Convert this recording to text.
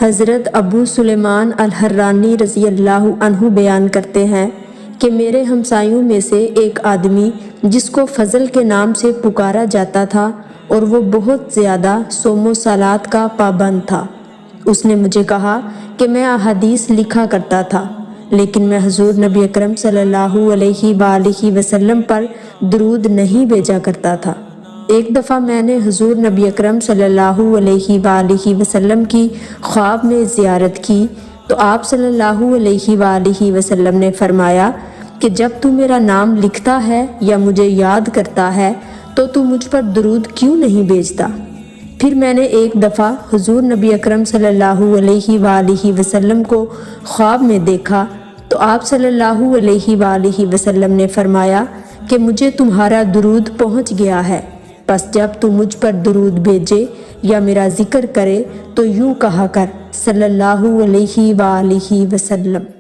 حضرت ابو سلیمان الحرانی رضی اللہ عنہ بیان کرتے ہیں کہ میرے ہمسایوں میں سے ایک آدمی جس کو فضل کے نام سے پکارا جاتا تھا اور وہ بہت زیادہ صوم و صلات کا پابند تھا، اس نے مجھے کہا کہ میں احادیث لکھا کرتا تھا لیکن میں حضور نبی اکرم صلی اللہ علیہ وآلہ وسلم پر درود نہیں بھیجا کرتا تھا۔ ایک دفعہ میں نے حضور نبی اکرم صلی اللہ علیہ وآلہ وسلم کی خواب میں زیارت کی تو آپ صلی اللہ علیہ وآلہ وسلم نے فرمایا کہ جب تو میرا نام لکھتا ہے یا مجھے یاد کرتا ہے تو مجھ پر درود کیوں نہیں بھیجتا؟ پھر میں نے ایک دفعہ حضور نبی اکرم صلی اللہ علیہ وآلہ وسلم کو خواب میں دیکھا تو آپ صلی اللہ علیہ وآلہ وسلم نے فرمایا کہ مجھے تمہارا درود پہنچ گیا ہے، بس جب تو مجھ پر درود بھیجے یا میرا ذکر کرے تو یوں کہا کر صلی اللہ علیہ وآلہ وسلم۔